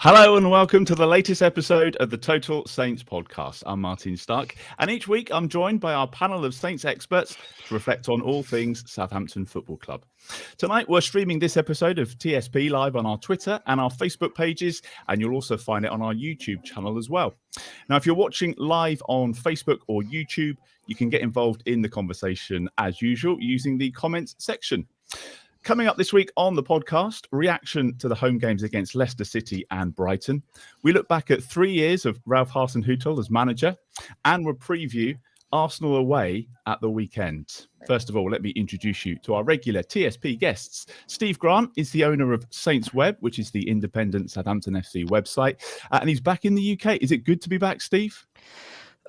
Hello and welcome to the latest episode of the Total Saints podcast. I'm Martin Starke, and each week I'm joined by our panel of Saints experts to reflect on all things Southampton Football Club. Tonight we're streaming this episode of TSP live on our Twitter and our Facebook pages, and you'll also find it on our YouTube channel as well. Now, if you're watching live on Facebook or YouTube, you can get involved in the conversation as usual using the comments section. Coming up this week on the podcast, reaction to the home games against Leicester City and Brighton. We look back at 3 years of Ralph Hasenhüttl as manager, and we'll preview Arsenal away at the weekend. First of all, let me introduce you to our regular TSP guests. Steve Grant is the owner of SaintsWeb, which is the independent Southampton FC website, and he's back in the UK. Is it good to be back, Steve?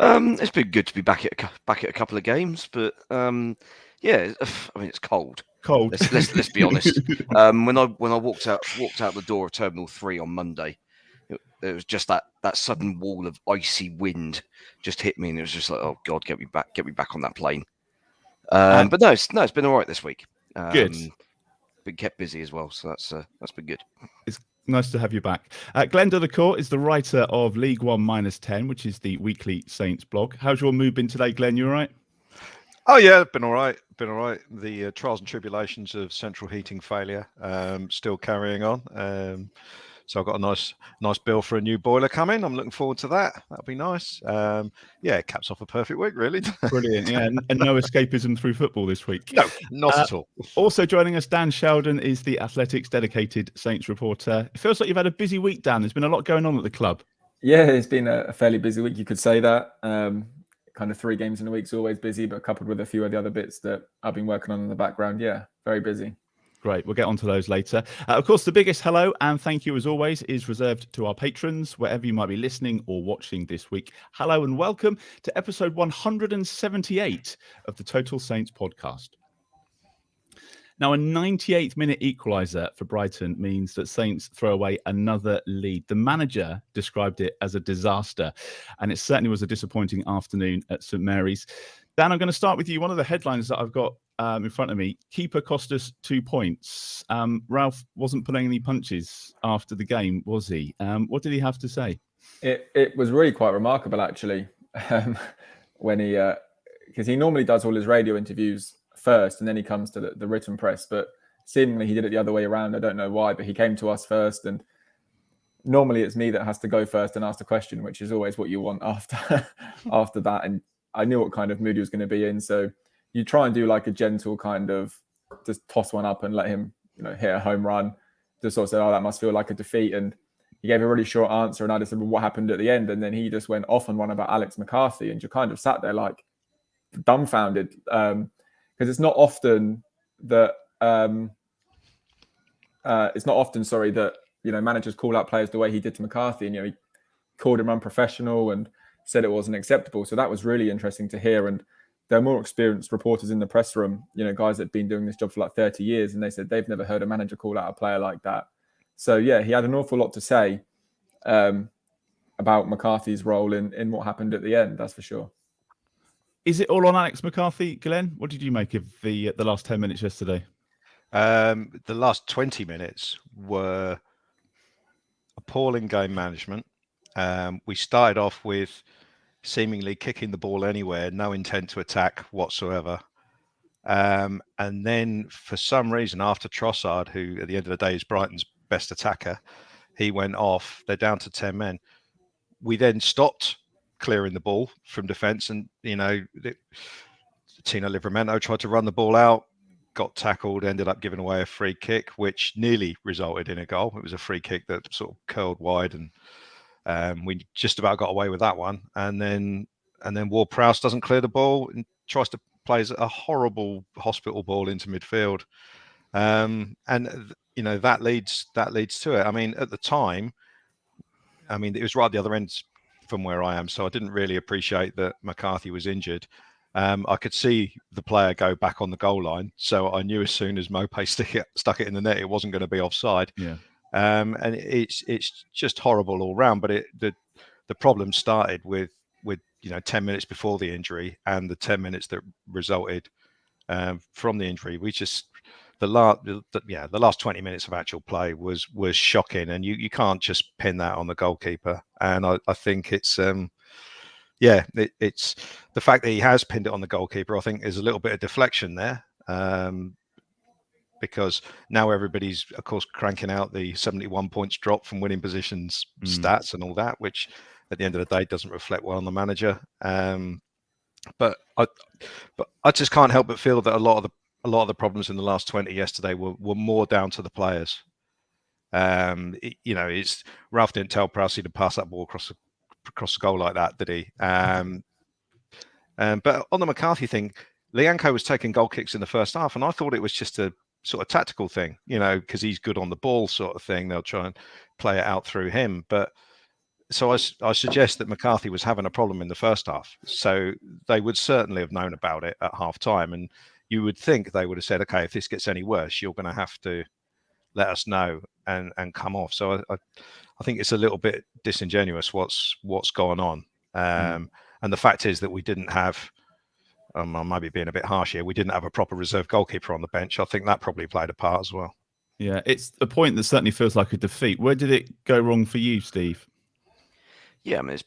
It's been good to be back at a couple of games, but yeah, I mean it's cold. Let's be honest. When I walked out the door of Terminal 3 on Monday, it was just that sudden wall of icy wind just hit me, and it was just like, oh God, get me back on that plane. But no, it's been all right this week. Good. Been kept busy as well, so that's been good. It's nice to have you back. Glen de Cour is the writer of League One -10, which is the weekly Saints blog. How's your mood been today, Glen? You all right? Oh yeah, been all right. The trials and tribulations of central heating failure still carrying on. So I've got a nice bill for a new boiler coming. I'm looking forward to that. That'll be nice. Yeah, it caps off a perfect week, really. Brilliant. Yeah, and no escapism through football this week. No, not at all. Also joining us, Dan Sheldon is the Athletics dedicated Saints reporter. It feels like you've had a busy week, Dan. There's been a lot going on at the club. Yeah, it's been a fairly busy week. You could say that. Kind of 3 games in a week's always busy, but coupled with a few of the other bits that I've been working on in the background, yeah, very busy. Great. We'll get onto those later. Of course, the biggest hello and thank you, as always, is reserved to our patrons, wherever you might be listening or watching this week. Hello and welcome to episode 178 of the Total Saints podcast. Now, a 98th minute equaliser for Brighton means that Saints throw away another lead. The manager described it as a disaster, and it certainly was a disappointing afternoon at St Mary's. Dan, I'm going to start with you. One of the headlines that I've got in front of me, keeper cost us 2 points. Ralph wasn't pulling any punches after the game, was he? What did he have to say? It was really quite remarkable, actually, when he, because he normally does all his radio interviews first and then he comes to the written press, but seemingly he did it the other way around. I don't know why, but he came to us first, and normally it's me that has to go first and ask the question, which is always what you want after that. And I knew what kind of mood he was going to be in, so you try and do like a gentle kind of just toss one up and let him, hit a home run. Just sort of said, "Oh, that must feel like a defeat," and he gave a really short answer, and I just said, "Well, what happened at the end?" And then he just went off on one about Alex McCarthy, and you kind of sat there like dumbfounded. Because it's not often that managers call out players the way he did to McCarthy, and he called him unprofessional and said it wasn't acceptable. So that was really interesting to hear. And there are more experienced reporters in the press room, guys that have been doing this job for like 30 years, and they said they've never heard a manager call out a player like that. So yeah, he had an awful lot to say about McCarthy's role in what happened at the end. That's for sure. Is it all on Alex McCarthy, Glenn? What did you make of the last 10 minutes yesterday? The last 20 minutes were appalling game management. We started off with seemingly kicking the ball anywhere, no intent to attack whatsoever. And then for some reason, after Trossard, who at the end of the day is Brighton's best attacker, he went off. They're down to 10 men. We then stopped clearing the ball from defence, and Tino Livramento tried to run the ball out, got tackled, ended up giving away a free kick, which nearly resulted in a goal. It was a free kick that sort of curled wide, and we just about got away with that one. And then Ward-Prowse doesn't clear the ball and tries to play a horrible hospital ball into midfield, and that leads to it. I mean, at the time, it was right at the other end from where I am, so I didn't really appreciate that McCarthy was injured. I could see the player go back on the goal line, so I knew as soon as Mope stuck it in the net, it wasn't going to be offside. Yeah. And it's just horrible all round. But the problem started with 10 minutes before the injury and the 10 minutes that resulted from the injury. We just the last 20 minutes of actual play was shocking, and you can't just pin that on the goalkeeper. And I think it's it's the fact that he has pinned it on the goalkeeper. I think is a little bit of deflection there, because now everybody's of course cranking out the 71 points drop from winning positions stats and all that, which at the end of the day doesn't reflect well on the manager. But I just can't help but feel that a lot of the problems in the last 20 yesterday were more down to the players. It's Ralph didn't tell Prowse to pass that ball across the goal like that, did he? But on the McCarthy thing, Lianco was taking goal kicks in the first half, and I thought it was just a sort of tactical thing, because he's good on the ball sort of thing. They'll try and play it out through him. But so I suggest that McCarthy was having a problem in the first half. So they would certainly have known about it at half time. And you would think they would have said, okay, if this gets any worse, you're going to have to let us know and come off. So I think it's a little bit disingenuous what's going on. And the fact is that we didn't have, I might be being a bit harsh here, we didn't have a proper reserve goalkeeper on the bench. I think that probably played a part as well. Yeah, it's a point that certainly feels like a defeat. Where did it go wrong for you, Steve? Yeah, I mean,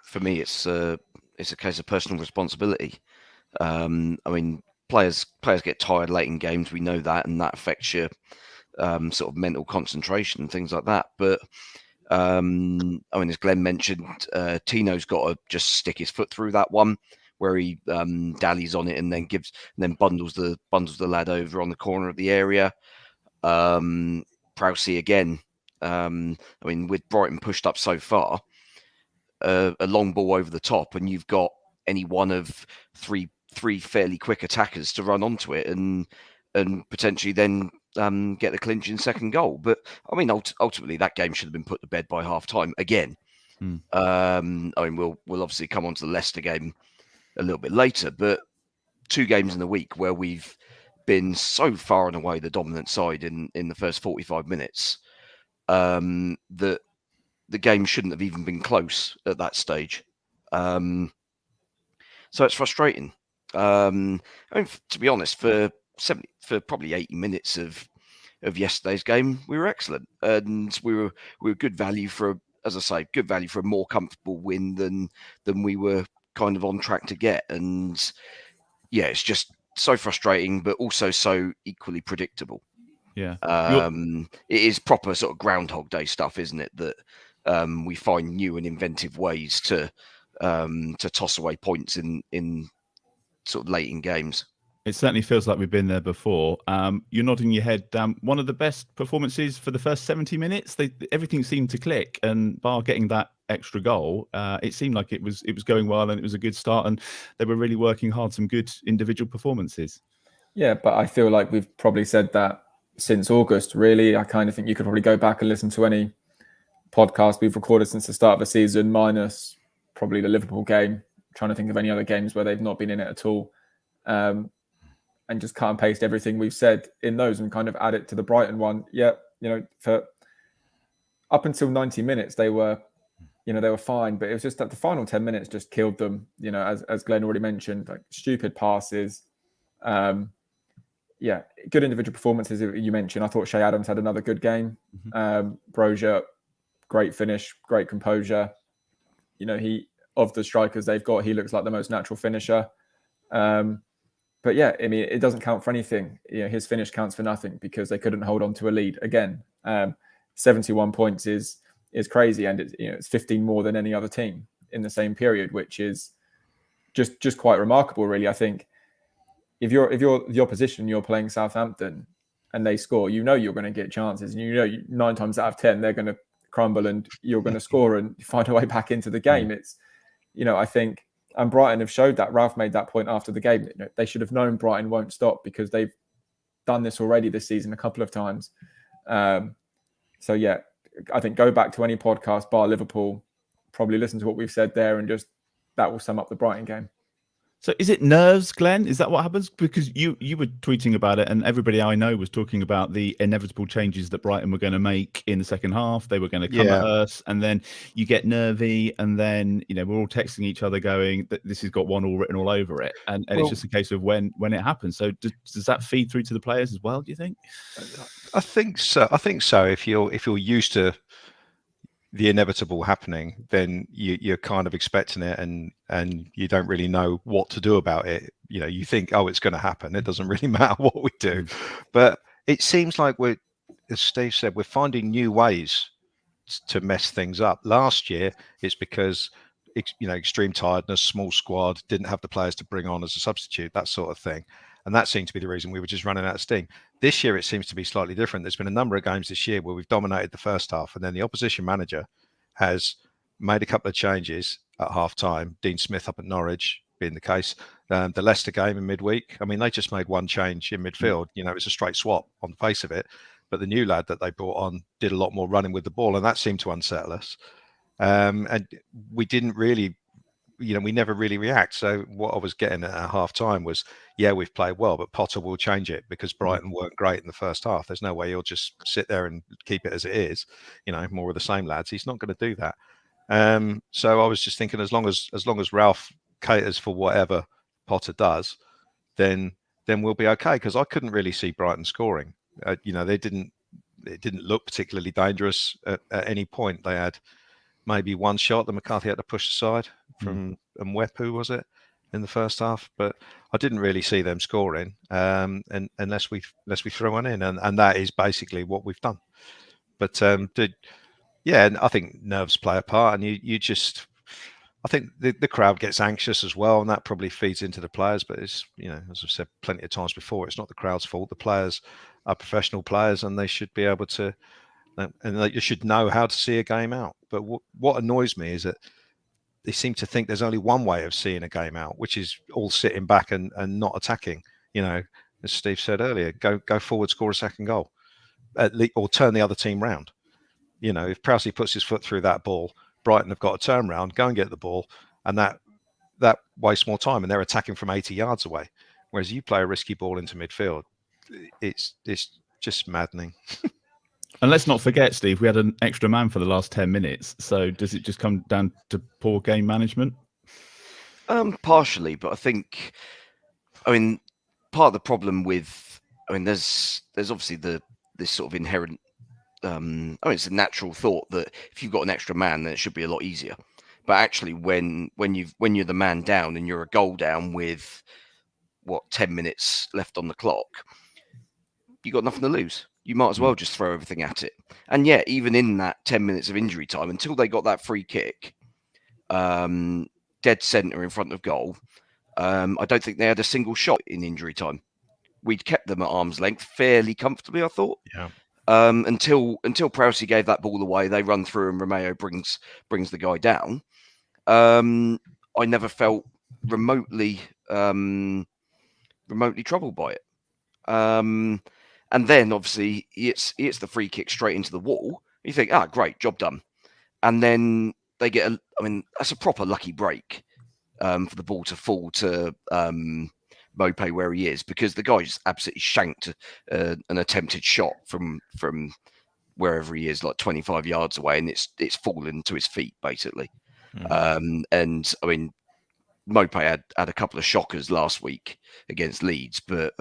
for me, it's a case of personal responsibility. I mean, players get tired late in games. We know that, and that affects your sort of mental concentration and things like that. But I mean, as Glenn mentioned, Tino's got to just stick his foot through that one where he dallies on it and then bundles the lad over on the corner of the area. Prowse again. I mean, with Brighton pushed up so far, a long ball over the top, and you've got any one of three fairly quick attackers to run onto it and potentially then get the clinch in second goal. But I mean, ultimately that game should have been put to bed by half time again. I mean, we'll obviously come on to the Leicester game a little bit later, but 2 games in a week where we've been so far and away the dominant side in the first 45 minutes that the game shouldn't have even been close at that stage. So it's frustrating. I mean, to be honest, for probably 80 minutes of yesterday's game, we were excellent, and we were good value for, as I say, good value for a more comfortable win than we were kind of on track to get. And yeah, it's just so frustrating, but also so equally predictable. Yeah, it is proper sort of Groundhog Day stuff, isn't it? That we find new and inventive ways to toss away points in sort of late in games. It certainly feels like we've been there before. You're nodding your head. One of the best performances for the first 70 minutes. Everything seemed to click, and bar getting that extra goal, it seemed like it was going well, and it was a good start, and they were really working hard. Some good individual performances. Yeah, but I feel like we've probably said that since August. Really, I kind of think you could probably go back and listen to any podcast we've recorded since the start of the season, minus probably the Liverpool game. I'm trying to think of any other games where they've not been in it at all. And just cut and paste everything we've said in those and kind of add it to the Brighton one. Yeah, for up until 90 minutes, they were fine, but it was just that the final 10 minutes just killed them, as Glenn already mentioned, like stupid passes. Good individual performances you mentioned. I thought Shea Adams had another good game. Brozier, great finish, great composure. He, of the strikers they've got, he looks like the most natural finisher. But yeah, I mean, it doesn't count for anything. His finish counts for nothing because they couldn't hold on to a lead again. 71 points is crazy, and it's 15 more than any other team in the same period, which is just quite remarkable, really. I think if you're the opposition, you're playing Southampton, and they score, you're going to get chances, and 9 times out of 10 they're going to crumble, and you're going to score and find a way back into the game. It's I think. And Brighton have showed that. Ralph made that point after the game. They should have known Brighton won't stop because they've done this already this season a couple of times. So yeah, I think go back to any podcast bar Liverpool, probably listen to what we've said there, and just that will sum up the Brighton game. So is it nerves, Glenn? Is that what happens? Because you were tweeting about it, and everybody I know was talking about the inevitable changes that Brighton were going to make in the second half. They were going to come at us, and then you get nervy, and then we're all texting each other going that this has got 1-1 written all over it, and it's just a case of when it happens. So does that feed through to the players as well? Do you think? I think so. If you're used to the inevitable happening, then you're kind of expecting it, and you don't really know what to do about it. You think, oh, it's going to happen. It doesn't really matter what we do. But it seems like as Steve said, we're finding new ways to mess things up. Last year, it's because extreme tiredness, small squad, didn't have the players to bring on as a substitute, that sort of thing. And that seemed to be the reason we were just running out of steam. This year, it seems to be slightly different. There's been a number of games this year where we've dominated the first half, and then the opposition manager has made a couple of changes at half time. Dean Smith up at Norwich being the case. The Leicester game in midweek, I mean, they just made one change in midfield. It's a straight swap on the face of it. But the new lad that they brought on did a lot more running with the ball, and that seemed to unsettle us. And we didn't really... we never really react. So what I was getting at half time was, we've played well, but Potter will change it because Brighton weren't great in the first half. There's no way he'll just sit there and keep it as it is, more of the same lads. He's not going to do that. So I was just thinking, as long as Ralph caters for whatever Potter does, then we'll be okay. Because I couldn't really see Brighton scoring. It didn't look particularly dangerous at any point. They had maybe one shot that McCarthy had to push aside from Mwepu, was it, in the first half? But I didn't really see them scoring, and unless we throw one in, and that is basically what we've done. But and I think nerves play a part, and I think the crowd gets anxious as well, and that probably feeds into the players. But it's as I've said plenty of times before, it's not the crowd's fault. The players are professional players, and they should be able to. And you should know how to see a game out. But what annoys me is that they seem to think there's only one way of seeing a game out, which is all sitting back and not attacking. As Steve said earlier, go forward, score a second goal, or turn the other team round. If Prowse puts his foot through that ball, Brighton have got to turn round, go and get the ball, and that wastes more time, and they're attacking from 80 yards away. Whereas you play a risky ball into midfield, it's just maddening. And let's not forget, Steve, we had an extra man for the last 10 minutes. So does it just come down to poor game management? Partially, but I think, part of the problem with, there's obviously this sort of inherent, it's a natural thought that if you've got an extra man, then it should be a lot easier. But actually, when you're the man down and you're a goal down with 10 minutes left on the clock, you got nothing to lose. You might as well just throw everything at it. And even in that 10 minutes of injury time, until they got that free kick, dead centre in front of goal, I don't think they had a single shot in injury time. We'd kept them at arm's length fairly comfortably, I thought. Yeah. Until Prowse gave that ball away, they run through and Romeo brings the guy down. I never felt remotely troubled by it. And then, obviously, it's the free kick straight into the wall. You think, great, job done. And then they get that's a proper lucky break for the ball to fall to Mopé where he is, because the guy just absolutely shanked an attempted shot from wherever he is, like 25 yards away, and it's fallen to his feet, basically. And, Mopé had a couple of shockers last week against Leeds, but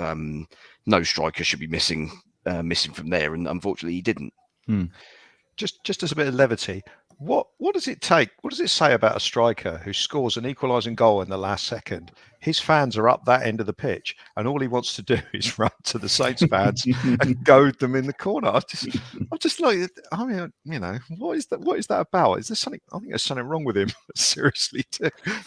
no striker should be missing from there, and unfortunately he didn't. Just as a bit of levity, what does it take? What does it say about a striker who scores an equalising goal in the last second? His fans are up that end of the pitch, and all he wants to do is run to the Saints fans and goad them in the corner. I'm just like, what is that about? Is there something? I think there's something wrong with him. Seriously,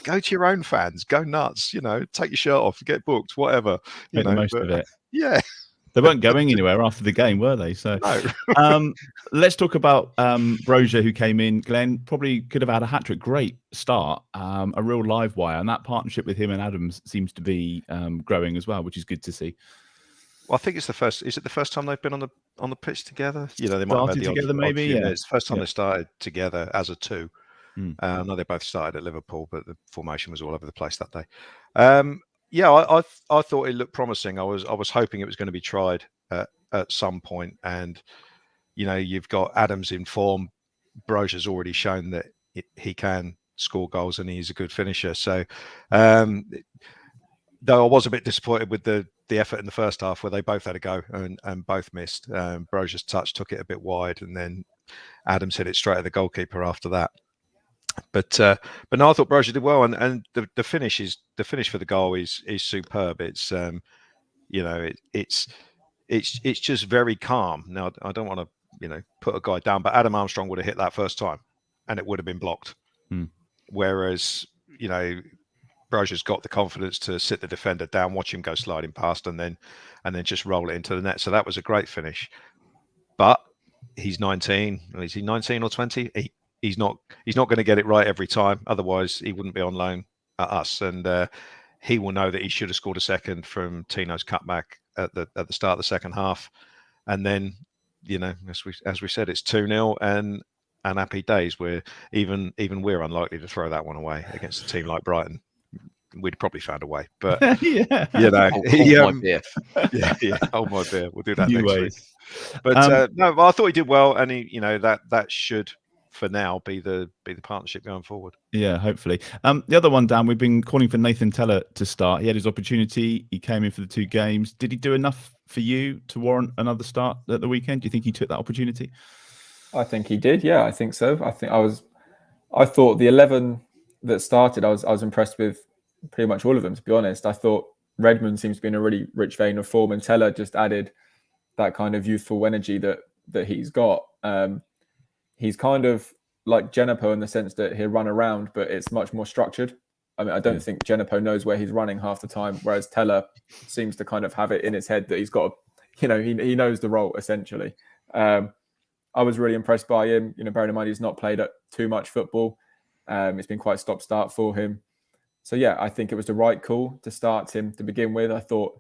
go to your own fans, go nuts. Take your shirt off, get booked, whatever. Make the most of it. Yeah. They weren't going anywhere after the game, were they? So no. Let's talk about Brozier, who came in. Glenn probably could have had a hat-trick. Great start, a real live wire. And that partnership with him and Adams seems to be growing as well, which is good to see. Well, I think it's the first. Is it the first time they've been on the pitch together? They might have had the together, maybe. It's the first time they started together as a two. I know they both started at Liverpool, but the formation was all over the place that day. I thought it looked promising. I was hoping it was going to be tried at some point, and you've got Adams in form. Broja's already shown that he can score goals and he's a good finisher. So, though I was a bit disappointed with the effort in the first half where they both had a go and both missed. Broja's touch took it a bit wide, and then Adams hit it straight at the goalkeeper after that. But no, I thought Broja did well, and the finish for the goal is superb. It's it's just very calm. Now I don't want to put a guy down, but Adam Armstrong would have hit that first time, and it would have been blocked. Whereas Broja's got the confidence to sit the defender down, watch him go sliding past, and then just roll it into the net. So that was a great finish. But he's 19. Is he 19 or 20? He's not going to get it right every time. Otherwise, he wouldn't be on loan at us. And he will know that he should have scored a second from Tino's cutback at the start of the second half. And then, as we said, it's 2-0 and happy days. Where even we're unlikely to throw that one away against a team like Brighton. We'd probably found a way, but hold my beer. Hold my beer. We'll do that next week. But no, I thought he did well, and that should, for now, be the partnership going forward. Yeah, hopefully. The other one, Dan, we've been calling for Nathan Tella to start. He had his opportunity. He came in for the 2 games. Did he do enough for you to warrant another start at the weekend? Do you think he took that opportunity? I think he did. Yeah, I think so. I thought the 11 that started, I was impressed with pretty much all of them, to be honest. I thought Redmond seems to be in a really rich vein of form, and Tella just added that kind of youthful energy that he's got. He's kind of like Genepo in the sense that he'll run around, but it's much more structured. I mean, I don't think Genepo knows where he's running half the time, whereas Tella seems to kind of have it in his head that he's got, he knows the role, essentially. I was really impressed by him. Bearing in mind he's not played at too much football. It's been quite stop-start for him. So, yeah, I think it was the right call to start him to begin with. I thought,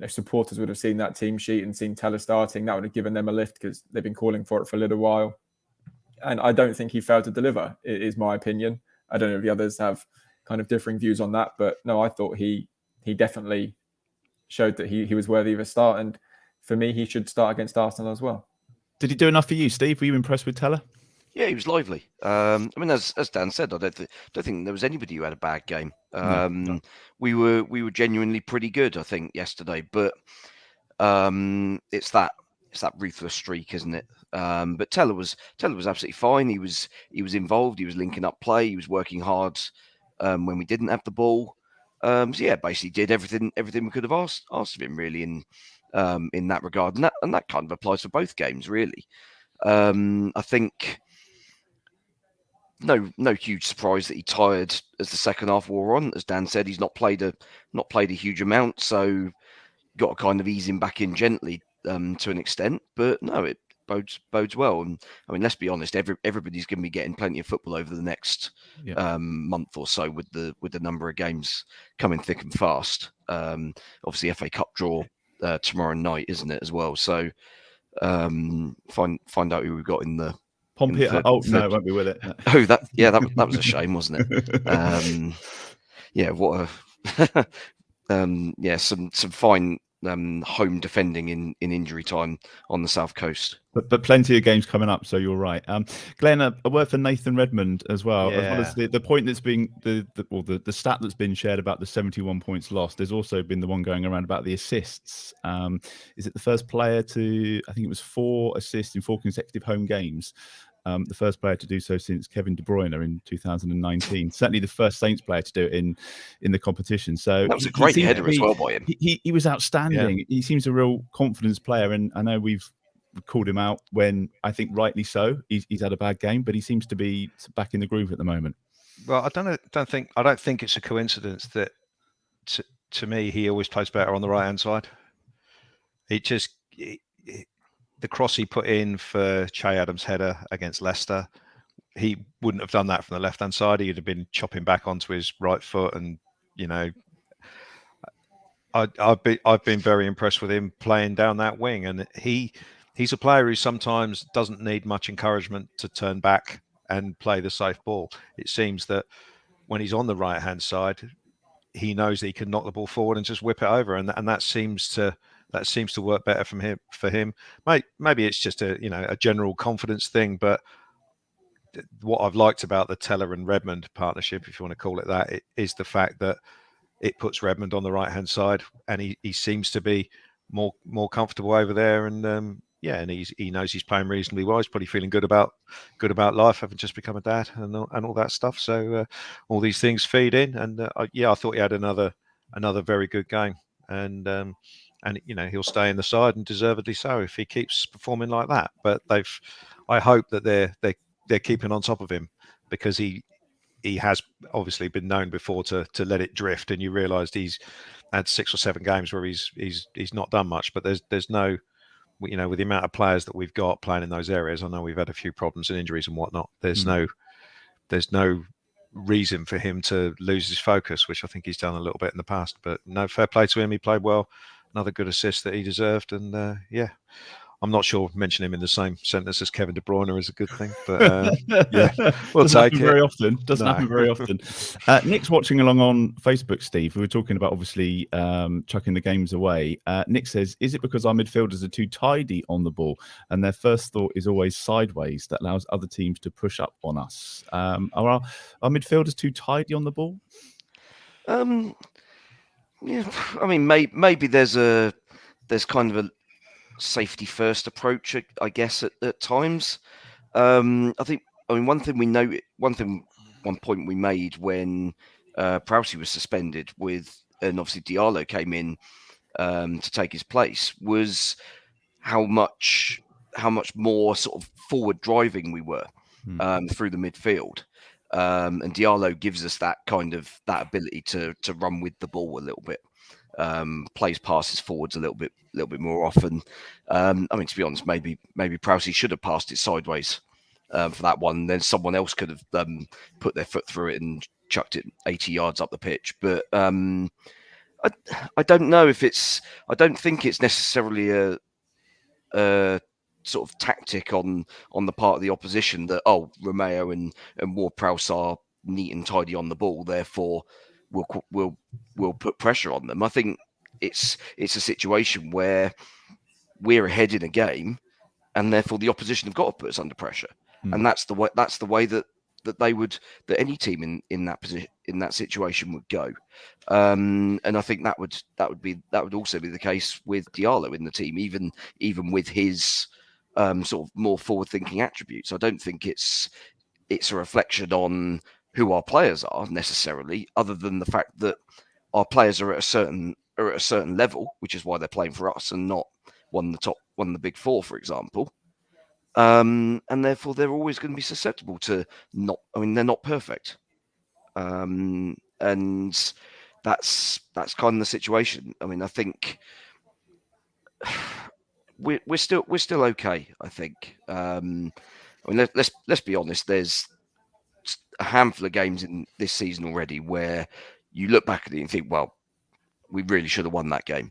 supporters would have seen that team sheet and seen Tella starting. That would have given them a lift because they've been calling for it for a little while. And I don't think he failed to deliver, is my opinion. I don't know if the others have kind of differing views on that. But, no, I thought he definitely showed that he was worthy of a start. And for me, he should start against Arsenal as well. Did he do enough for you, Steve? Were you impressed with Tella? Yeah, he was lively. I mean, as Dan said, I don't think there was anybody who had a bad game. No. We were genuinely pretty good, I think, yesterday. But it's that ruthless streak, isn't it? But Tella was absolutely fine. He was involved. He was linking up play. He was working hard when we didn't have the ball. So yeah, basically did everything we could have asked of him, really, in that regard. And that kind of applies for both games, really. I think. No huge surprise that he tired as the second half wore on. As Dan said, he's not played a huge amount, so got to kind of ease him back in gently to an extent. But no, it bodes well. And I mean, let's be honest, everybody's going to be getting plenty of football over the next month or so with the number of games coming thick and fast. Obviously, FA Cup draw tomorrow night, isn't it, as well? So find out who we've got in the. Pompey. No, it won't be with it. No. Oh, that was a shame, wasn't it? What a some fine home defending in injury time on the south coast. But plenty of games coming up, so you're right. Glen, a word for Nathan Redmond as well. Yeah. As well as the point that's been the stat that's been shared about the 71 points lost. There's also been the one going around about the assists. Is it the first player to? I think it was 4 assists in 4 consecutive home games. The first player to do so since Kevin De Bruyne in 2019. Certainly the first Saints player to do it in the competition. So that was a great header as well by him. He was outstanding. Yeah. He seems a real confidence player, and I know we've called him out when I think rightly so. He's had a bad game, but he seems to be back in the groove at the moment. Well, I don't think it's a coincidence that to me he always plays better on the right hand side. The cross he put in for Che Adams' header against Leicester, he wouldn't have done that from the left-hand side. He'd have been chopping back onto his right foot, and I've been very impressed with him playing down that wing. And he's a player who sometimes doesn't need much encouragement to turn back and play the safe ball. It seems that when he's on the right-hand side, he knows that he can knock the ball forward and just whip it over, and that seems to work better for him. Maybe it's just a general confidence thing, but what I've liked about the Teller and Redmond partnership, if you want to call it that, is the fact that it puts Redmond on the right-hand side, and he seems to be more comfortable over there, and and he knows he's playing reasonably well. He's probably feeling good about life, having just become a dad and all that stuff. So all these things feed in, and I thought he had another very good game, and he'll stay in the side, and deservedly so if he keeps performing like that. But I hope that they're keeping on top of him, because he has obviously been known before to let it drift, and you realised he's had 6 or 7 games where he's not done much. But there's no, with the amount of players that we've got playing in those areas, I know we've had a few problems and injuries and whatnot. There's no reason for him to lose his focus, which I think he's done a little bit in the past. But no, fair play to him. He played well. Another good assist that he deserved, and I'm not sure mentioning him in the same sentence as Kevin De Bruyne is a good thing, but we'll take it. Doesn't happen very often. Nick's watching along on Facebook, Steve. We were talking about obviously chucking the games away. Nick says, is it because our midfielders are too tidy on the ball and their first thought is always sideways that allows other teams to push up on us? Are our midfielders too tidy on the ball? Yeah, I mean, maybe there's kind of a safety first approach, I guess, at times. One point we made when Prowse was suspended and obviously Diallo came in to take his place, was how much more sort of forward driving we were through the midfield. And Diallo gives us that ability to run with the ball a little bit. Plays passes forwards a little bit more often. To be honest, maybe Prowse should have passed it sideways for that one. Then someone else could have put their foot through it and chucked it 80 yards up the pitch. But I don't know if it's. I don't think it's necessarily a sort of tactic on the part of the opposition that Romeo and Ward-Prowse are neat and tidy on the ball, therefore we'll put pressure on them. I think it's a situation where we're ahead in a game, and therefore the opposition have got to put us under pressure, and that's the way that any team in that position, in that situation, would go. And I think that would also be the case with Diallo in the team, even with his sort of more forward-thinking attributes. I don't think it's a reflection on who our players are necessarily, other than the fact that our players are at a certain level, which is why they're playing for us and not one of the big four, for example. And therefore they're always going to be susceptible to they're not perfect. And that's kind of the situation. I mean, I think we're still okay, I think. Let's be honest, there's a handful of games in this season already where you look back at it and think, well, we really should have won that game.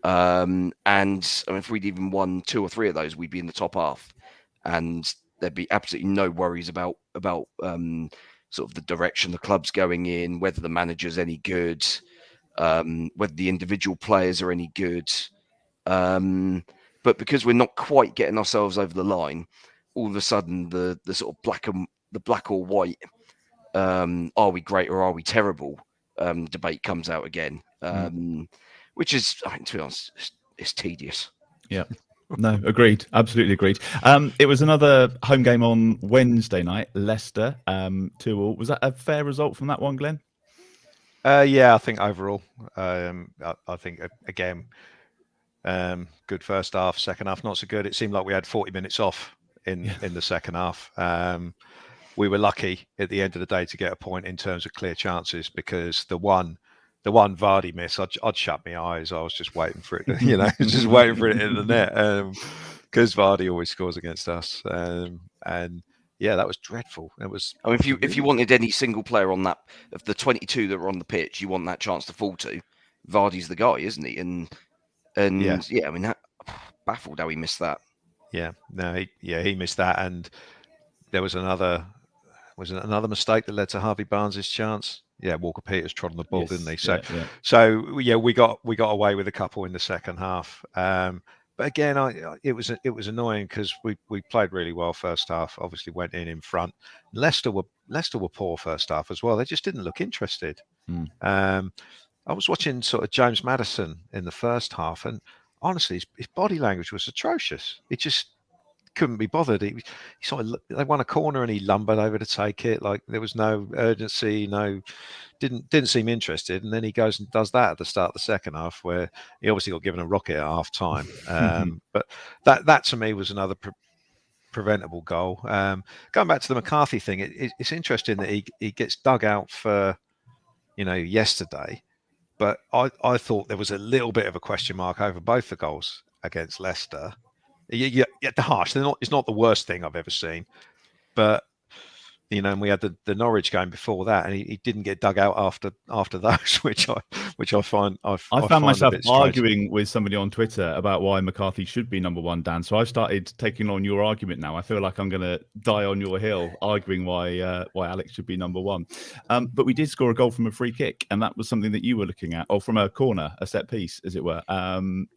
If we'd even won 2 or 3 of those, we'd be in the top half, and there'd be absolutely no worries about sort of the direction the club's going in, whether the manager's any good, whether the individual players are any good. But because we're not quite getting ourselves over the line, all of a sudden the sort of black or white, are we great or are we terrible, debate comes out again, which is, to be honest, it's tedious. Yeah. No, agreed. Absolutely agreed. It was another home game on Wednesday night, Leicester, 2-2. Was that a fair result from that one, Glenn? I think overall, I think again, good first half, second half not so good. It seemed like we had 40 minutes off in the second half. We were lucky at the end of the day to get a point in terms of clear chances, because the one Vardy miss, I'd shut my eyes. I was just waiting for it, just waiting for it in the net, because Vardy always scores against us. And yeah, that was dreadful. It was. I mean, if you wanted any single player on that, of the 22 that were on the pitch, you want that chance to fall to, Vardy's the guy, isn't he? And I mean, baffled how he missed that. Yeah, no, he missed that, and there was another mistake that led to Harvey Barnes' chance. Yeah, Walker-Peters trod on the ball, didn't he? So we got away with a couple in the second half. But again, it was annoying because we played really well first half. Obviously, went in front. Leicester were poor first half as well. They just didn't look interested. I was watching sort of James Maddison in the first half, and honestly, his body language was atrocious. He just couldn't be bothered. He sort of, they won a corner and he lumbered over to take it. Like there was no urgency, didn't seem interested. And then he goes and does that at the start of the second half, where he obviously got given a rocket at half time. But that to me was another preventable goal. Going back to the McCarthy thing, it's interesting that he gets dug out for, yesterday. But I thought there was a little bit of a question mark over both the goals against Leicester. Yeah, the harsh. It's not the worst thing I've ever seen, but and we had the Norwich game before that, and he didn't get dug out after those, which I find I found myself arguing with somebody on Twitter about why McCarthy should be number one, Dan. So I've started taking on your argument now. I feel like I'm going to die on your hill arguing why Alex should be number one. But we did score a goal from a free kick, and that was something that you were looking at, or from a corner, a set piece, as it were,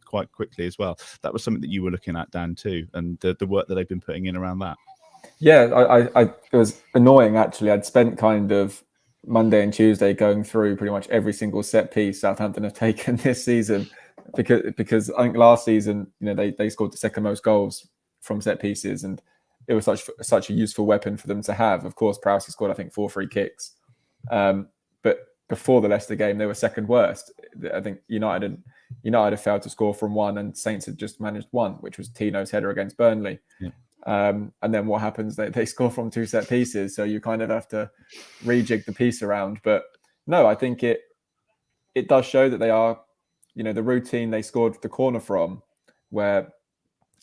quite quickly as well. That was something that you were looking at, Dan, too, and the work that they've been putting in around that. Yeah, it was annoying, actually. I'd spent kind of Monday and Tuesday going through pretty much every single set piece Southampton have taken this season, because I think last season, they scored the second most goals from set pieces, and it was such a useful weapon for them to have. Of course, Prowse scored, I think, 4 free kicks. But before the Leicester game, they were second worst. I think United had failed to score from one, and Saints had just managed one, which was Tino's header against Burnley. Yeah. And then what happens? They score from 2 set pieces, so you kind of have to rejig the piece around. But no, I think it does show that they are, the routine they scored the corner from, where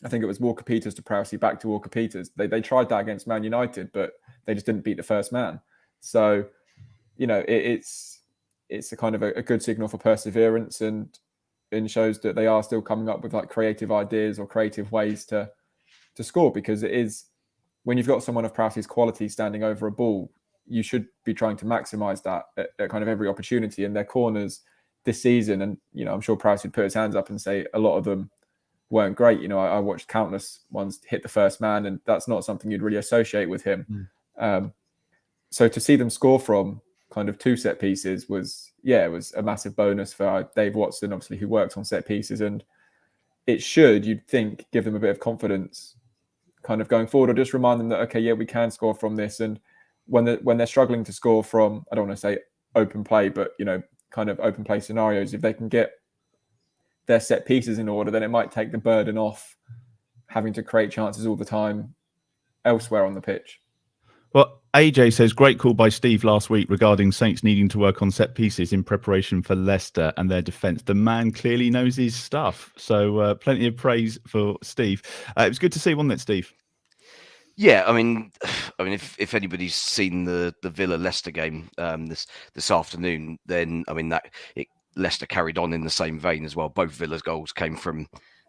I think it was Walker-Peters to Prowse, back to Walker-Peters. They tried that against Man United, but they just didn't beat the first man. So, it's a kind of a good signal for perseverance, and shows that they are still coming up with like creative ideas or creative ways to score, because it is, when you've got someone of Prowse's quality standing over a ball, you should be trying to maximize that at kind of every opportunity. And their corners this season, and I'm sure Prowse would put his hands up and say a lot of them weren't great. I watched countless ones hit the first man, and that's not something you'd really associate with him. So to see them score from kind of 2 set pieces it was a massive bonus for Dave Watson, obviously, who works on set pieces, and it should, you'd think, give them a bit of confidence kind of going forward, or just remind them that, okay, yeah, we can score from this. And when they're struggling to score from, I don't want to say open play, but kind of open play scenarios, if they can get their set pieces in order, then it might take the burden off having to create chances all the time elsewhere on the pitch. Well, AJ says, great call by Steve last week regarding Saints needing to work on set pieces in preparation for Leicester and their defence. The man clearly knows his stuff. So plenty of praise for Steve. It was good to see, wasn't it, Steve? Yeah, I mean, if anybody's seen the Villa Leicester game this afternoon, then Leicester carried on in the same vein as well. Both Villa's goals came from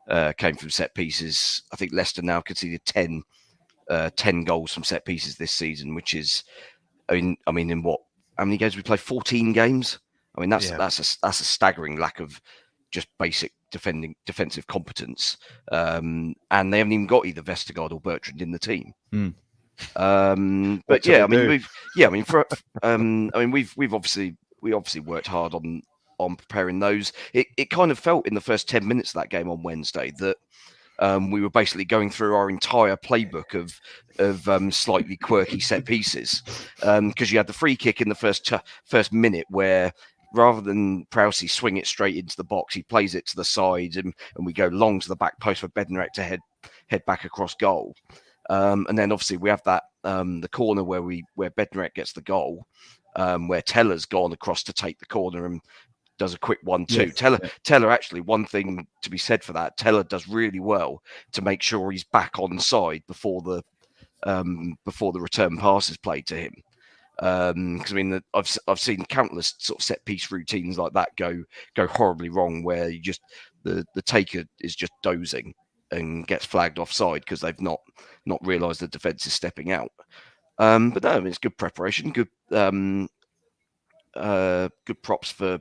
set pieces. I think Leicester now conceded 10 goals from set pieces this season, which is, in what, how many games we played? 14 games. That's a staggering lack of just basic defensive competence. And they haven't even got either Vestergaard or Bertrand in the team. But yeah, we've obviously worked hard on preparing those. It kind of felt in the first 10 minutes of that game on Wednesday that we were basically going through our entire playbook of slightly quirky set pieces, because you had the free kick in the first minute where, rather than Prowse swing it straight into the box, he plays it to the side, and we go long to the back post for Bednarek to head back across goal. And then obviously we have that the corner where Bednarek gets the goal, where Teller's gone across to take the corner and does a quick 1-2. Yes, Teller, actually, one thing to be said for that, Teller does really well to make sure he's back on side before the return pass is played to him. Because I've seen countless sort of set piece routines like that go horribly wrong, where you just the taker is just dozing and gets flagged offside because they've not realised the defence is stepping out. But no, I mean, it's good preparation, good props for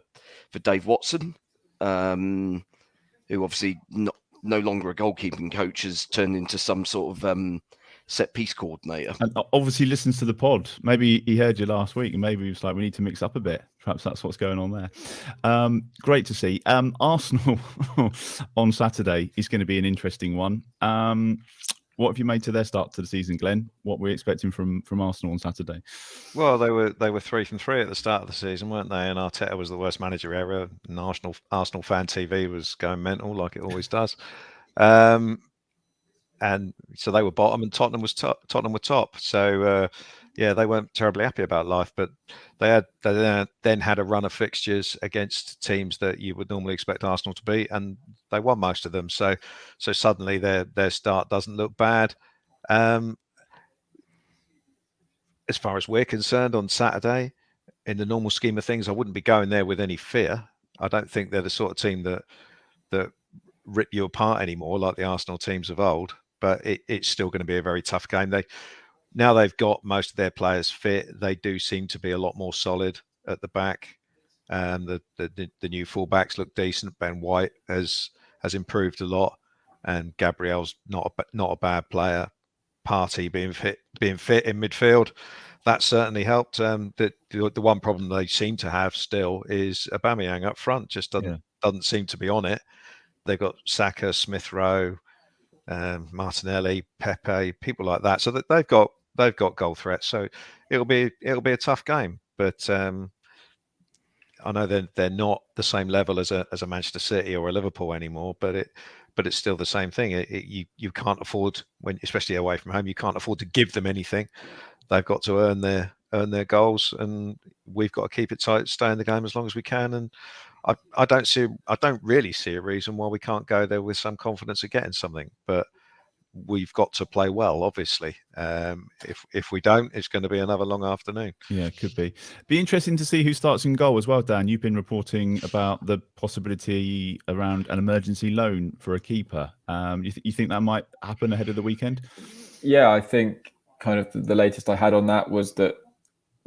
Dave Watson, who obviously no longer a goalkeeping coach, has turned into some sort of set piece coordinator. And obviously listens to the pod. Maybe he heard you last week and maybe he was like, we need to mix up a bit. Perhaps that's what's going on there. Great to see. Arsenal on Saturday is going to be an interesting one. What have you made to their start to the season, Glenn? What we're expecting from Arsenal on Saturday? Well, they were 3-3 at the start of the season, weren't they? And Arteta was the worst manager ever. And Arsenal fan TV was going mental like it always does. And so they were bottom, and Tottenham were top. So yeah, they weren't terribly happy about life, but they then had a run of fixtures against teams that you would normally expect Arsenal to beat, and they won most of them. So suddenly their start doesn't look bad. As far as we're concerned, on Saturday, in the normal scheme of things, I wouldn't be going there with any fear. I don't think they're the sort of team that rip you apart anymore like the Arsenal teams of old. But it's still going to be a very tough game. Now they've got most of their players fit. They do seem to be a lot more solid at the back. The new fullbacks look decent. Ben White has improved a lot, and Gabriel's not a bad player. Partey being fit in midfield, that certainly helped. The one problem they seem to have still is Aubameyang up front. Just doesn't seem to be on it. They've got Saka, Smith Rowe, Martinelli, Pepe, people like that. So that they've got goal threats. So it'll be a tough game. But I know they're not the same level as a Manchester City or a Liverpool anymore. But it's still the same thing. You can't afford, especially away from home, you can't afford to give them anything. They've got to earn their goals, and we've got to keep it tight, stay in the game as long as we can. And I don't really see a reason why we can't go there with some confidence of getting something, but we've got to play well, obviously. If we don't, it's going to be another long afternoon. Yeah, it could be. Be interesting to see who starts in goal as well, Dan. You've been reporting about the possibility around an emergency loan for a keeper. You think that might happen ahead of the weekend? Yeah, I think kind of the latest I had on that was that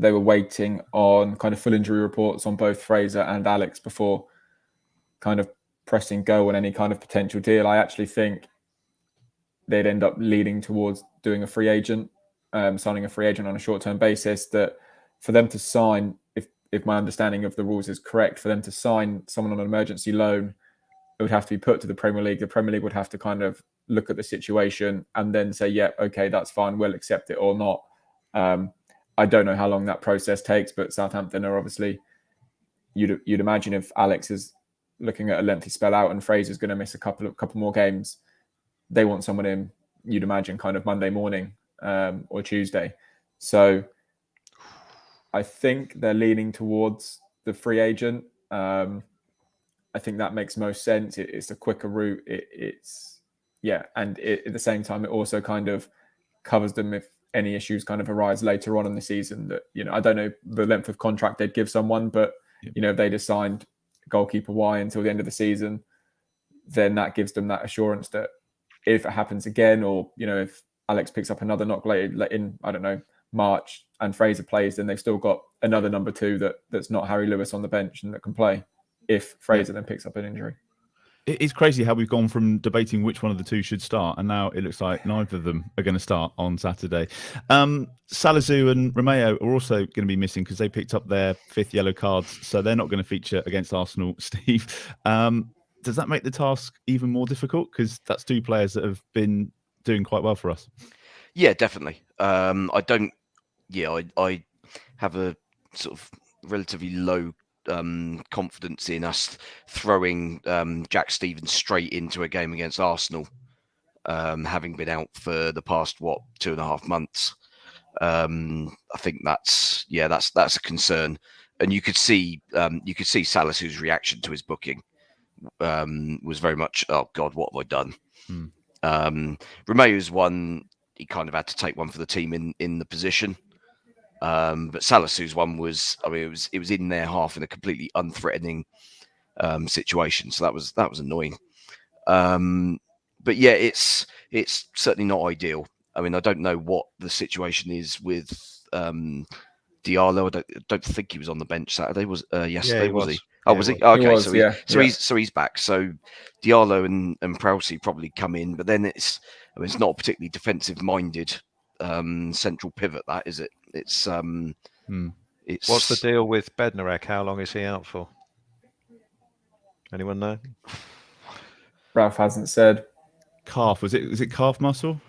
they were waiting on kind of full injury reports on both Fraser and Alex before kind of pressing go on any kind of potential deal. I actually think they'd end up leading towards doing a free agent, signing a free agent on a short-term basis. That for them to sign, if my understanding of the rules is correct, for them to sign someone on an emergency loan, it would have to be put to the Premier League. The Premier League would have to kind of look at the situation and then say, yeah, okay, that's fine, we'll accept it or not. I don't know how long that process takes, but Southampton are obviously, you'd imagine if Alex is looking at a lengthy spell out and Fraser's going to miss a couple more games, they want someone in, you'd imagine, kind of Monday morning or Tuesday. So I think they're leaning towards the free agent. I think that makes most sense. It's a quicker route. And at the same time, it also kind of covers them if any issues kind of arise later on in the season. That, I don't know the length of contract they'd give someone, but if they'd assigned goalkeeper Y until the end of the season, then that gives them that assurance that if it happens again, or if Alex picks up another knock later in, I don't know, March, and Fraser plays, then they've still got another number two that's not Harry Lewis on the bench and that can play if Fraser then picks up an injury. It's crazy how we've gone from debating which one of the two should start, and now it looks like neither of them are going to start on Saturday. Salazar and Romeo are also going to be missing because they picked up their 5th yellow cards, so they're not going to feature against Arsenal. Steve, does that make the task even more difficult? Because that's 2 players that have been doing quite well for us. Yeah, definitely. I have a sort of relatively low confidence in us throwing Jack Stevens straight into a game against Arsenal, having been out for the past 2.5 months. I think that's a concern, and you could see Salazar's reaction to his booking was very much, oh God, what have I done? Romeo's one, he kind of had to take one for the team in the position. But Salazar's one was, it was in their half in a completely unthreatening situation. So that was annoying. but yeah, it's certainly not ideal. I mean, I don't know what the situation is with Diallo. I don't think he was on the bench Saturday. Yesterday? He was was. he? Oh, Yeah, was he? He Okay, was, so he's back. So Diallo and Prowse probably come in, but then it's not a particularly defensive minded central pivot. That is it. It's What's the deal with Bednarek? How long is he out for? Anyone know? Ralph hasn't said. Calf, is it calf muscle?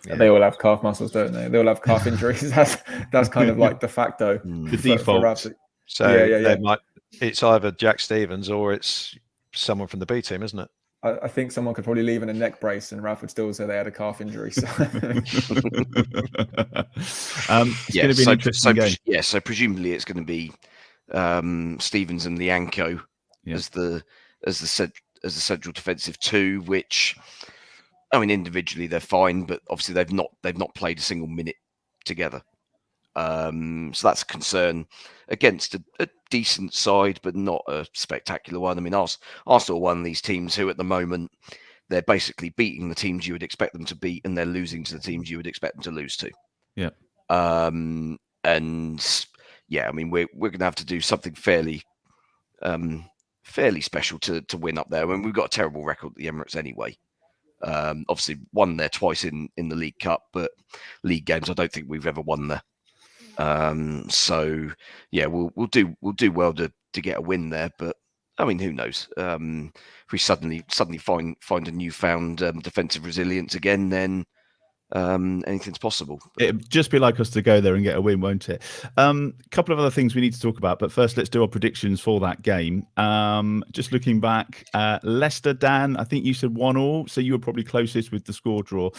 Yeah. They all have calf muscles, don't they? They all have calf injuries. That's kind of like de facto. The default. They might. It's either Jack Stevens or it's someone from the B team, isn't it? I think someone could probably leave in a neck brace, and Ralph would still say they had a calf injury. So. It's going to be an interesting game. Yeah, so presumably it's going to be Stevens and Lianco as the central defensive two, which, I mean, individually they're fine, but obviously they've not played a single minute together. So that's a concern against a decent side, but not a spectacular one. I mean, Arsenal are one of these teams who, at the moment, they're basically beating the teams you would expect them to beat, and they're losing to the teams you would expect them to lose to. Yeah. And yeah, I mean, we're going to have to do something fairly special to win up there. I mean, we've got a terrible record at the Emirates anyway. Obviously, won there twice in the League Cup, but league games I don't think we've ever won there. So yeah, we'll do well to get a win there, but I mean, who knows? If we suddenly find a newfound defensive resilience again, then anything's possible. It'd just be like us to go there and get a win, won't it? A couple of other things we need to talk about, but first let's do our predictions for that game. Just looking back, Leicester, Dan, I think you said 1-1, so you were probably closest with the score draw.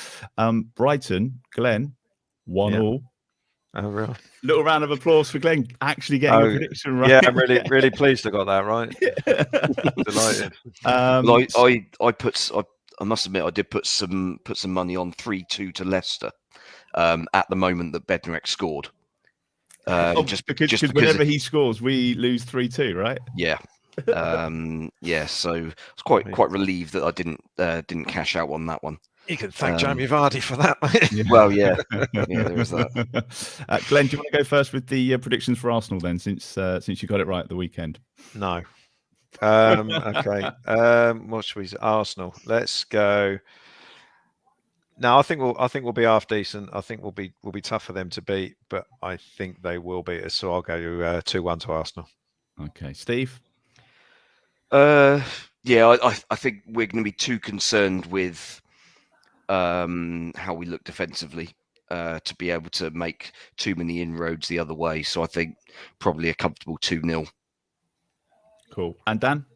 Brighton, Glen, 1-1. Oh, really? Little round of applause for Glen actually getting a prediction right. Yeah, I'm really pleased I got that right. Delighted. I must admit, I did put some money on 3-2 to Leicester at the moment that Bednarek scored. Just because whenever he scores, we lose 3-2, right? Yeah. Yeah. So I was quite relieved that I didn't cash out on that one. You can thank Jamie Vardy for that. Well, yeah, there is that. Glen, do you want to go first with the predictions for Arsenal then, since you got it right at the weekend? No. Okay. What should we say? Arsenal. Let's go. No, I think we'll be half decent. I think we'll be tough for them to beat, but I think they will beat us. So I'll go 2-1 to Arsenal. Okay, Steve. Yeah, I think we're going to be too concerned with how we look defensively to be able to make too many inroads the other way. So I think probably a comfortable 2-0. Cool. And Dan?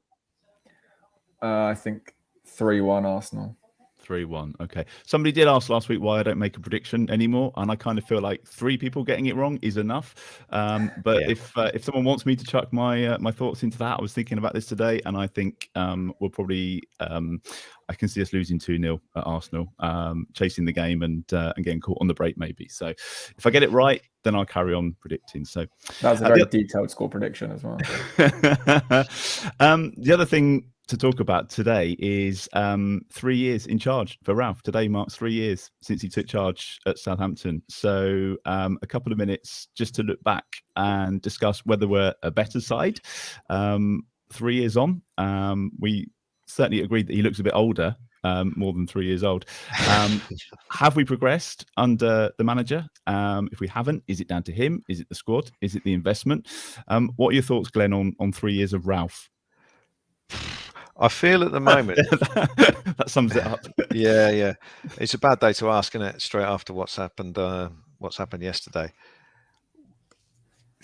I think 3-1 Arsenal. 3-1. Okay. Somebody did ask last week why I don't make a prediction anymore, and I kind of feel like 3 people getting it wrong is enough. But if someone wants me to chuck my thoughts into that, I was thinking about this today, and I think we'll probably I can see us losing 2-0 at Arsenal, chasing the game and getting caught on the break maybe. So if I get it right, then I'll carry on predicting. So that was a very detailed score prediction as well. The other thing to talk about today is 3 years in charge for Ralph. Today marks 3 years since he took charge at Southampton. So a couple of minutes just to look back and discuss whether we're a better side. 3 years on, we certainly agreed that he looks a bit older, more than 3 years old. Have we progressed under the manager? If we haven't, is it down to him? Is it the squad? Is it the investment? What are your thoughts, Glen, on 3 years of Ralph? I feel at the moment that sums it up. Yeah. It's a bad day to ask, isn't it? Straight after what's happened yesterday.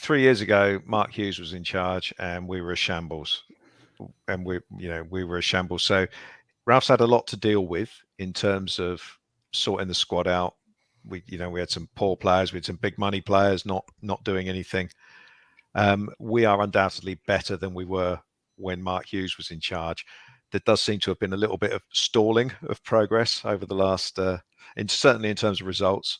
3 years ago, Mark Hughes was in charge, and we were a shambles. We were a shambles. So Ralph's had a lot to deal with in terms of sorting the squad out. We had some poor players, we had some big money players not doing anything. We are undoubtedly better than we were when Mark Hughes was in charge. There does seem to have been a little bit of stalling of progress over the last, certainly in terms of results,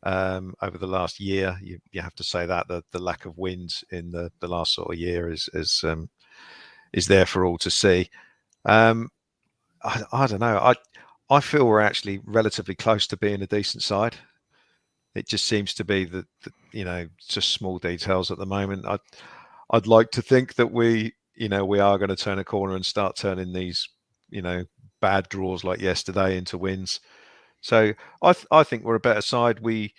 over the last year. You have to say that the lack of wins in the last sort of year is there for all to see. I don't know. I feel we're actually relatively close to being a decent side. It just seems to be that just small details at the moment. I'd like to think that we are going to turn a corner and start turning these bad draws like yesterday into wins. So I think we're a better side. We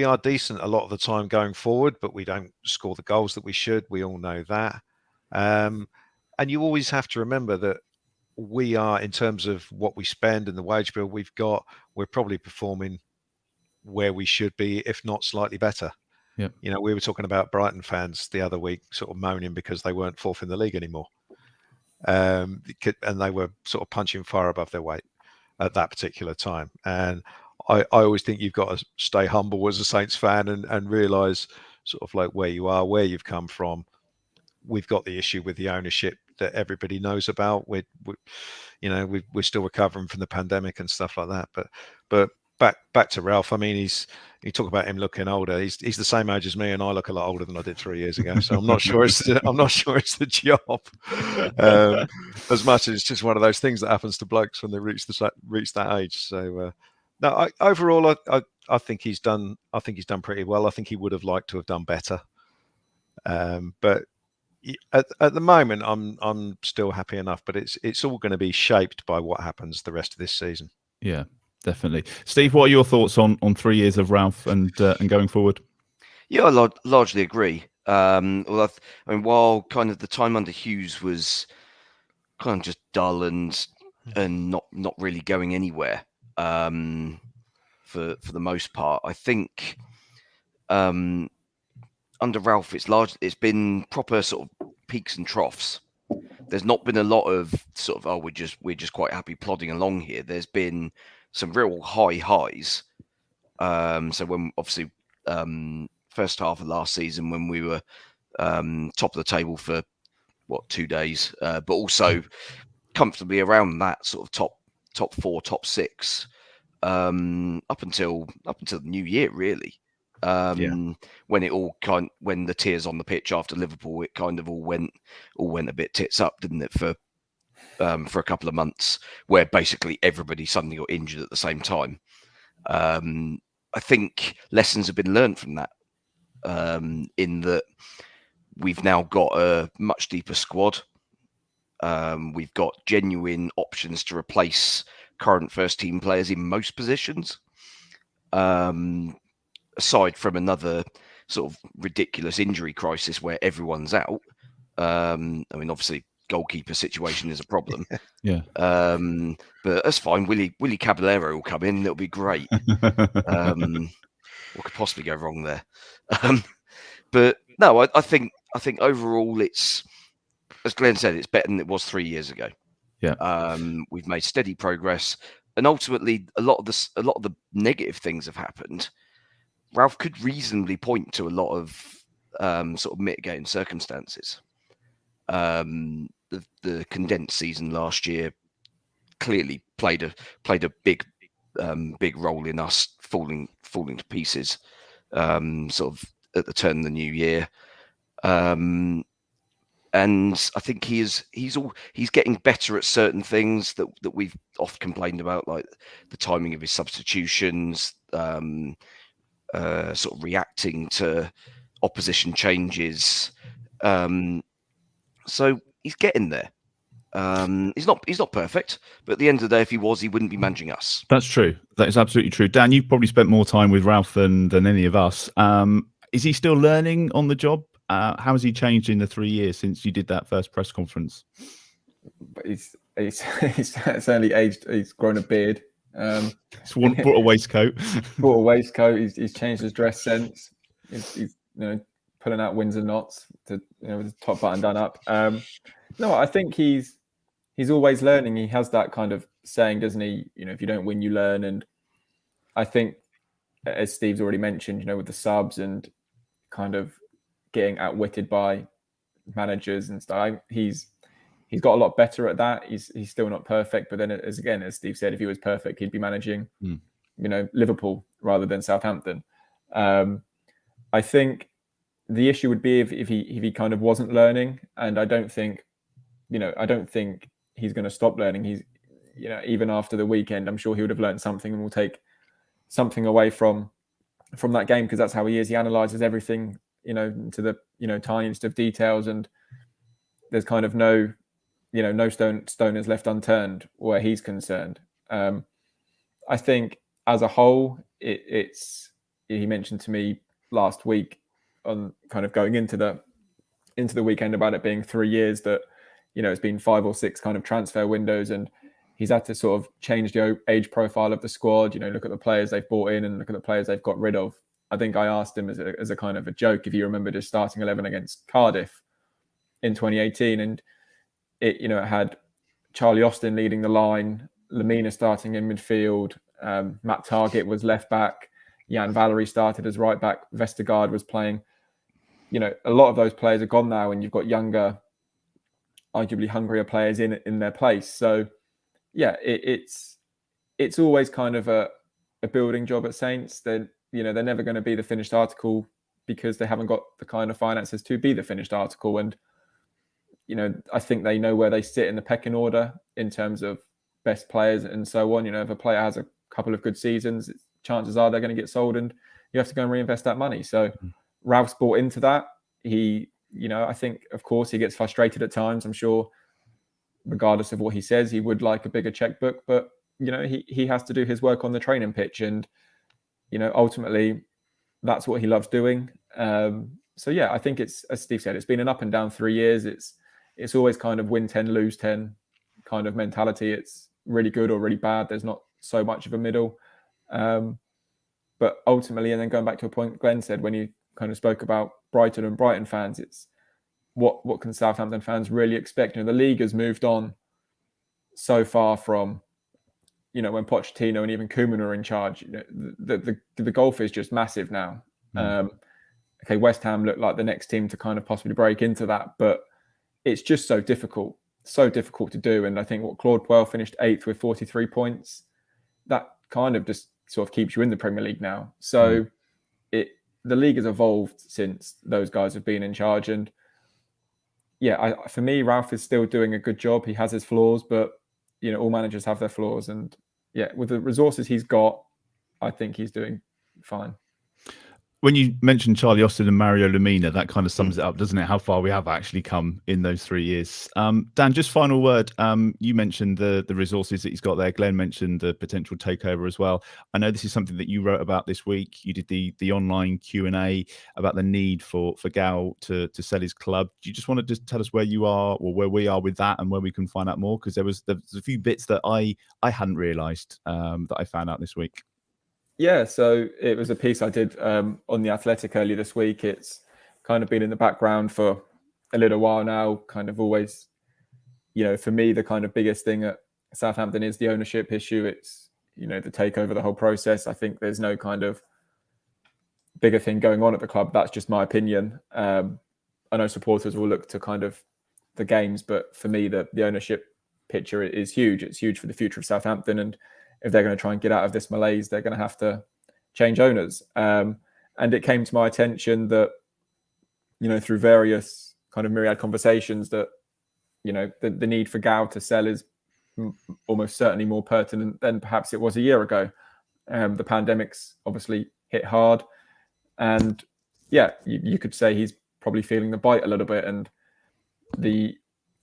are decent a lot of the time going forward, but we don't score the goals that we should. We all know that. And you always have to remember that we are, in terms of what we spend and the wage bill we've got, we're probably performing where we should be, if not slightly better. Yeah. We were talking about Brighton fans the other week, sort of moaning because they weren't fourth in the league anymore. And they were sort of punching far above their weight at that particular time. And I always think you've got to stay humble as a Saints fan and realise sort of like where you are, where you've come from. We've got the issue with the ownership that everybody knows about. We're still recovering from the pandemic and stuff like that. But back to Ralph. I mean, you talk about him looking older. He's the same age as me, and I look a lot older than I did 3 years ago. So I'm not sure it's the job. As much as it's just one of those things that happens to blokes when they reach that age. So no, overall, I think he's done. I think he's done pretty well. I think he would have liked to have done better. But at the moment, I'm still happy enough. But it's all going to be shaped by what happens the rest of this season. Yeah. Definitely. Steve, what are your thoughts on 3 years of Ralph and going forward? Yeah, I largely agree. Well, I mean, while kind of the time under Hughes was kind of just dull and not really going anywhere for the most part, I think under Ralph it's been proper sort of peaks and troughs. There's not been a lot of sort of we're just quite happy plodding along here. There's been some real high highs. So when obviously first half of last season when we were top of the table for 2 days, but also comfortably around that sort of top 4, top 6 up until the new year really. When it all when the tears on the pitch after Liverpool, it kind of all went a bit tits up, didn't it, for a couple of months, where basically everybody suddenly got injured at the same time. I think lessons have been learned from that, in that we've now got a much deeper squad. We've got genuine options to replace current first team players in most positions. Aside from another sort of ridiculous injury crisis where everyone's out. I mean, obviously, goalkeeper situation is a problem. Yeah. But that's fine. Willie Caballero will come in. It'll be great. What could possibly go wrong there? But no, I think overall it's, as Glenn said, it's better than it was 3 years ago. Yeah. We've made steady progress, and ultimately a lot of the negative things have happened. Ralph could reasonably point to a lot of sort of mitigating circumstances. The condensed season last year clearly played a big role in us falling to pieces, sort of at the turn of the new year. And I think he's getting better at certain things that we've often complained about, like the timing of his substitutions, sort of reacting to opposition changes. So he's getting there. He's not perfect, but at the end of the day, if he was, he wouldn't be managing us. That's true. That is absolutely true. Dan, you've probably spent more time with Ralph than any of us. Is he still learning on the job? How has he changed in the 3 years since you did that first press conference? He's certainly aged. He's grown a beard. Brought a waistcoat. He's changed his dress sense. He's pulling out Windsor knots to with the top button done up. No, I think he's always learning. He has that kind of saying, doesn't he? If you don't win, you learn. And I think, as Steve's already mentioned, with the subs and kind of getting outwitted by managers and stuff, he's got a lot better at that. He's still not perfect, but then as Steve said, if he was perfect, he'd be managing, Liverpool rather than Southampton. I think the issue would be if he kind of wasn't learning, and I don't think he's going to stop learning. even after the weekend, I'm sure he would have learned something and will take something away from that game, because that's how he is. He analyzes everything, to the tiniest of details, and there's kind of no stone is left unturned where he's concerned. I think as a whole, it's he mentioned to me last week on kind of going into the weekend about it being 3 years, that it's been 5 or 6 kind of transfer windows, and he's had to sort of change the age profile of the squad. Look at the players they've brought in and look at the players they've got rid of. I think I asked him as a kind of a joke if you remember his starting 11 against Cardiff in 2018, and it had Charlie Austin leading the line, Lamina starting in midfield, Matt Targett was left back, Jan Valery started as right back, Vestergaard was playing. A lot of those players are gone now, and you've got younger, arguably hungrier players in their place. So yeah, it's always kind of a building job at Saints. They're never going to be the finished article, because they haven't got the kind of finances to be the finished article. And I think they know where they sit in the pecking order in terms of best players and so on. If a player has a couple of good seasons, chances are they're going to get sold, and you have to go and reinvest that money. So Ralph's bought into that. He, I think, of course, he gets frustrated at times. I'm sure, regardless of what he says, he would like a bigger checkbook, but he has to do his work on the training pitch, and ultimately that's what he loves doing. So yeah, I think it's, as Steve said, it's been an up and down 3 years. It's always kind of win 10, lose 10 kind of mentality. It's really good or really bad. There's not so much of a middle. But ultimately, and then going back to a point Glen said when he kind of spoke about Brighton and Brighton fans, it's what can Southampton fans really expect? The league has moved on so far from, when Pochettino and even Koeman are in charge. The gulf is just massive now. Okay, West Ham look like the next team to kind of possibly break into that, but it's just so difficult to do. And I think Claude Puel finished 8th with 43 points. That kind of just sort of keeps you in the Premier League now. So the league has evolved since those guys have been in charge. And yeah, for me, Ralph is still doing a good job. He has his flaws, but all managers have their flaws. And yeah, with the resources he's got, I think he's doing fine. When you mentioned Charlie Austin and Mario Lemina, that kind of sums it up, doesn't it? How far we have actually come in those 3 years. Dan, just final word. You mentioned the resources that he's got there. Glenn mentioned the potential takeover as well. I know this is something that you wrote about this week. You did the online Q&A about the need for Gal to sell his club. Do you just want to just tell us where you are or where we are with that and where we can find out more? Because there's a few bits that I hadn't realised that I found out this week. Yeah, so it was a piece I did on The Athletic earlier this week. It's kind of been in the background for a little while now, kind of always, for me, the kind of biggest thing at Southampton is the ownership issue. It's, the takeover, the whole process. I think there's no kind of bigger thing going on at the club. That's just my opinion. I know supporters will look to kind of the games, but for me, the ownership picture is huge. It's huge for the future of Southampton, and if they're going to try and get out of this malaise, they're going to have to change owners. And it came to my attention that, through various kind of myriad conversations, that, the need for Gal to sell is almost certainly more pertinent than perhaps it was a year ago. The pandemic's obviously hit hard. And yeah, you could say he's probably feeling the bite a little bit. And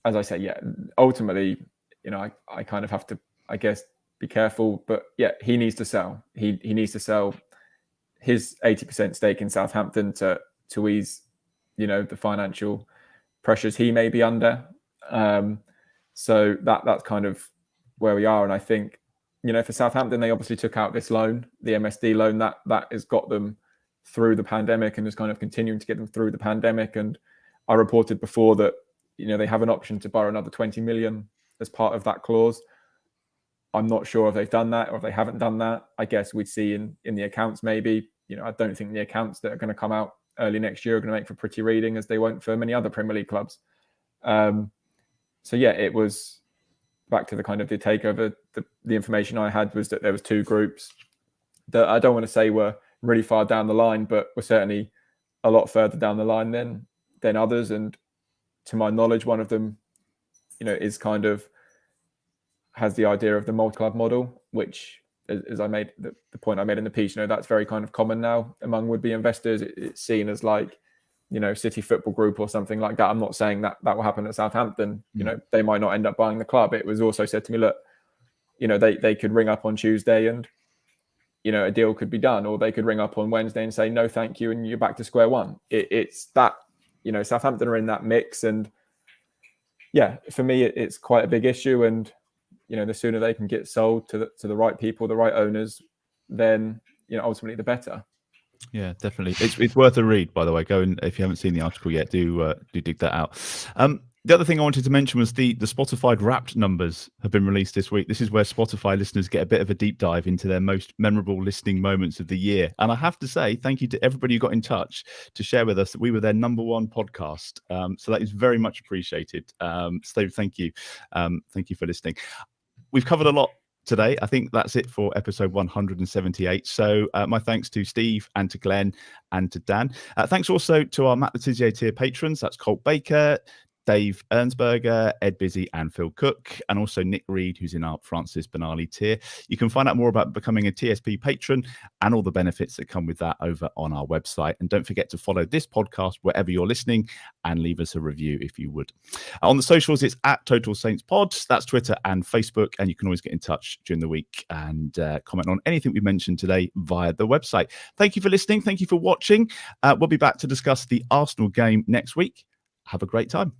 as I say, yeah, ultimately, I kind of have to, I guess, be careful, but yeah, he needs to sell. He needs to sell his 80% stake in Southampton to ease, the financial pressures he may be under. So that's kind of where we are. And I think, for Southampton, they obviously took out this loan, the MSD loan, that has got them through the pandemic and is kind of continuing to get them through the pandemic. And I reported before that, they have an option to borrow another 20 million as part of that clause. I'm not sure if they've done that or if they haven't done that. I guess we'd see in the accounts maybe. I don't think the accounts that are going to come out early next year are going to make for pretty reading, as they won't for many other Premier League clubs. So yeah, it was back to the kind of the takeover. The information I had was that there was 2 groups that I don't want to say were really far down the line, but were certainly a lot further down the line than others. And to my knowledge, one of them, is kind of has the idea of the multi-club model, which, as I made the point I made in the piece, that's very kind of common now among would-be investors. It's seen as like, City Football Group or something like that. I'm not saying that will happen at Southampton. They might not end up buying the club. It was also said to me, look, they could ring up on Tuesday and, a deal could be done, or they could ring up on Wednesday and say, no, thank you. And you're back to square one. It's that, Southampton are in that mix. And yeah, for me, it's quite a big issue. And, the sooner they can get sold to the right people, the right owners, then, ultimately the better. Yeah, definitely. It's worth a read, by the way. Go and, if you haven't seen the article yet, do dig that out. The other thing I wanted to mention was the Spotify Wrapped numbers have been released this week. This is where Spotify listeners get a bit of a deep dive into their most memorable listening moments of the year. And I have to say, thank you to everybody who got in touch to share with us that we were their number one podcast. So that is very much appreciated. So thank you. Thank you for listening. We've covered a lot today. I think that's it for episode 178. So my thanks to Steve and to Glen and to Dan. Thanks also to our Matt Letizia tier patrons. That's Colt Baker, Dave Ernsberger, Ed Busy and Phil Cook, and also Nick Reed, who's in our Francis Benali tier. You can find out more about becoming a TSP patron and all the benefits that come with that over on our website. And don't forget to follow this podcast wherever you're listening and leave us a review if you would. On the socials, it's at Total Saints Pod. That's Twitter and Facebook. And you can always get in touch during the week and comment on anything we mentioned today via the website. Thank you for listening. Thank you for watching. We'll be back to discuss the Arsenal game next week. Have a great time.